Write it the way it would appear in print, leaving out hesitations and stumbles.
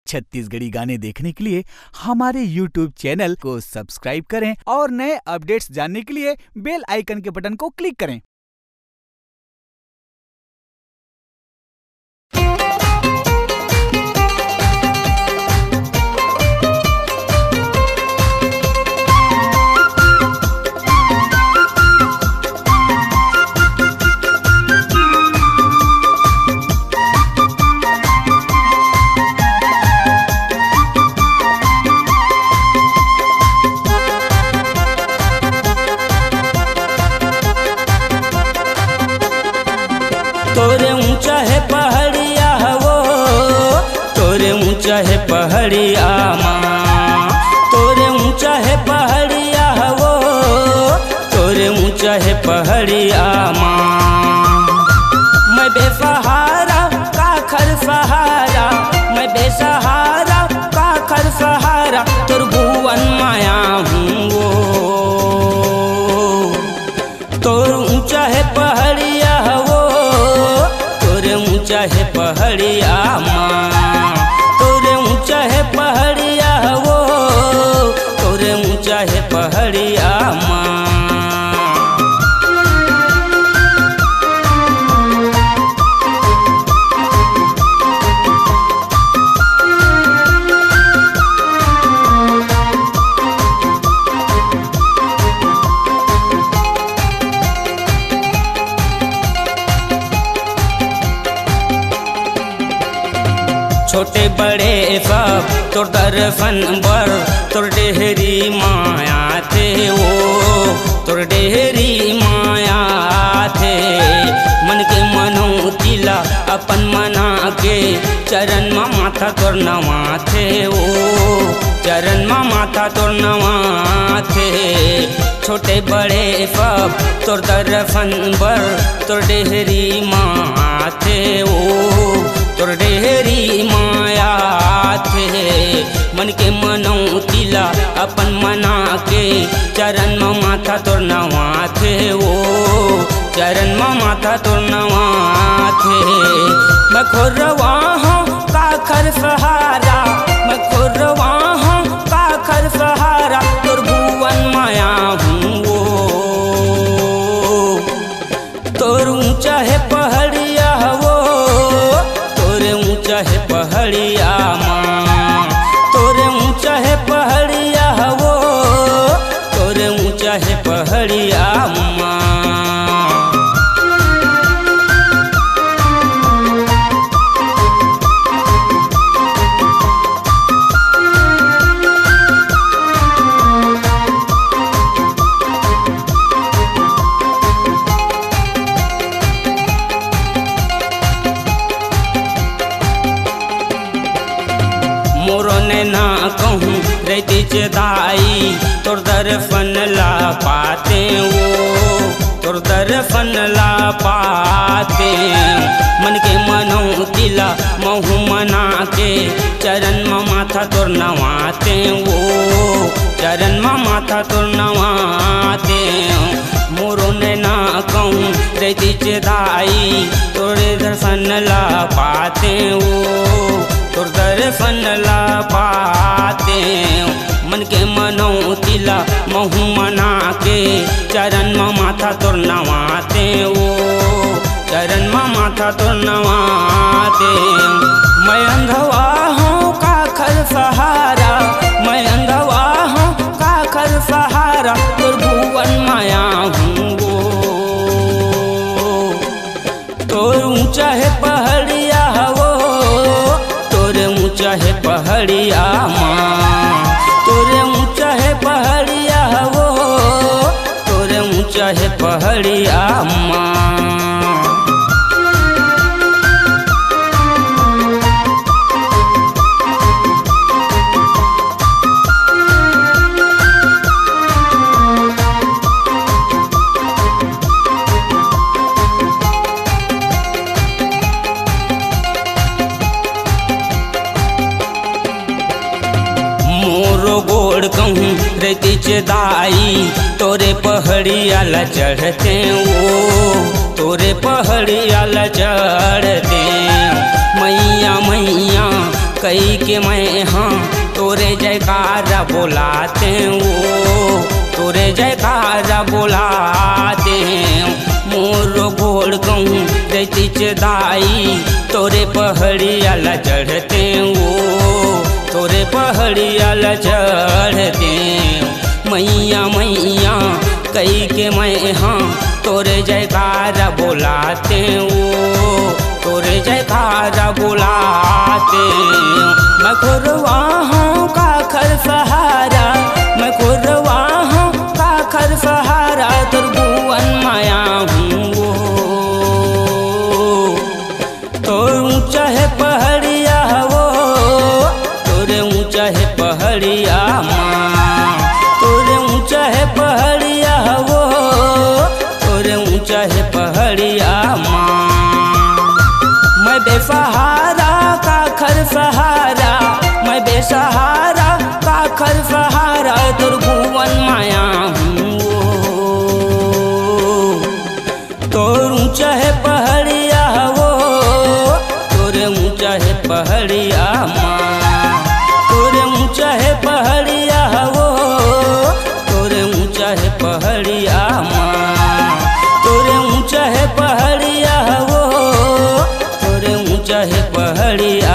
छत्तीसगढ़ी गाने देखने के लिए हमारे YouTube चैनल को सब्सक्राइब करें और नए अपडेट्स जानने के लिए बेल आइकन के बटन को क्लिक करें। तोरे ऊंचा है पहाड़िया वो, तोरे ऊंचा है पहाड़िया माँ, तोरे ऊंचा है पहाड़िया वो, तोरे ऊंचा है पहाड़िया माँ। मैं बेसहारा का खर सहारा, मैं बेसहारा का खर सहारा, तोर भुवन माया हूँ वो। तोर ऊंचा है पहाड़िया वो, ऊंचा है पहाड़िया माँ, तोरे ऊंचा है पहाड़िया वो, तोरे ऊंचा है पहाड़िया माँ। छोटे बड़े सब तोर दर्शन बर, तोर डेहरी माया थे वो, तोर डेहरी माया थे। मन के मनोतिला अपन मना के, चरण मा माथा तोर नवा थे वो, चरण मा माथा तोर नवा थे। छोटे बड़े सब तोर दर्शन बर, तोर डेहरी माया थे वो, तोर डेहरी माया थे। मन के मनोतिला अपन मना के, चरण में माथा तोर नवा थे वो, चरण में माथा तोर नवा थे। मैं खोरवा हूँ का खर सहारा, मैं खोरवा हूँ का खर सहारा, तोर भुवन माया हूँ वो। तोर ऊंचा है पहाड़िया वो, तोरे ऊंचा है पहाड़िया माँ, तोरे ऊंचा है पहाड़िया वो, तोरे ऊंचा है पहाड़िया माँ। मोरो ने ना कहूँ रहती चेताई, तोर दर्शन ला पाते वो, तोर दर्शन ला पाते। मन के मनोतिला महू मना के, चरण में माथा तोर नवाते वो, चरण में माथा तोर नवाते। मोरो ने ना कहूँ रहती चेताई, तोरे दर्शन ला पाते वो, तोर दर्शन ला पाते। मन के मनोतिला महू मना के, चरण में माथा तोर नवाते वो, चरण में माथा तोर नवाते। मैं अंधवा हूँ का खर सहारा, मैं अंधवा हूँ का खर सहारा, तोर भुवन माया हूँ वो। तोर ऊंचा है पहाड़िया वो, तोरे ऊंचा है पहाड़िया माँ, तोरे ऊंचा है पहाड़िया वो, तोरे ऊंचा है पहाड़िया माँ। गोड़ कहूँ रहती चदाई, तोरे पहाड़िया ला चढ़ते वो, तोरे पहाड़िया ला चढ़ते। मैया मैया कई के मैं हाँ तोरे जयकारा बुलाते वो तोरे जयकारा बुलाते मोर घोड़ कहूँ रचिच दाई तोरे पहाड़िया ला चढ़ते वो तोरे पहाड़िया ला चढ़ते मैया मैया कई के मैं हाँ तोरे जयकारा बुलाते वो तोरे जयकारा बुलाते मैं खुरवा हूँ काखर सहारा मैं खुरवा हूँ काखर सहारा तोर भुवन माया हूँ तोर ऊँचा है पहाड़िया वो तोरे ऊँचा है पहाड़िया माँ तोरे ऊँचा है पहाड़िया वो तोरे ऊँचा है पहाड़िया माँ मैं बेसहारा काखर सहारा मैं बेसहारा काखर सहारा तोर भुवन माया हूँ तोर ऊँचा है पहाड़िया वो तोरे ऊँचा है पहाड़िया माँ तोरे ऊँचा है पहाड़िया वो तोरे ऊँचा है पहाड़िया माँ तोरे ऊँचा है पहाड़िया वो तोरे ऊँचा है पहाड़िया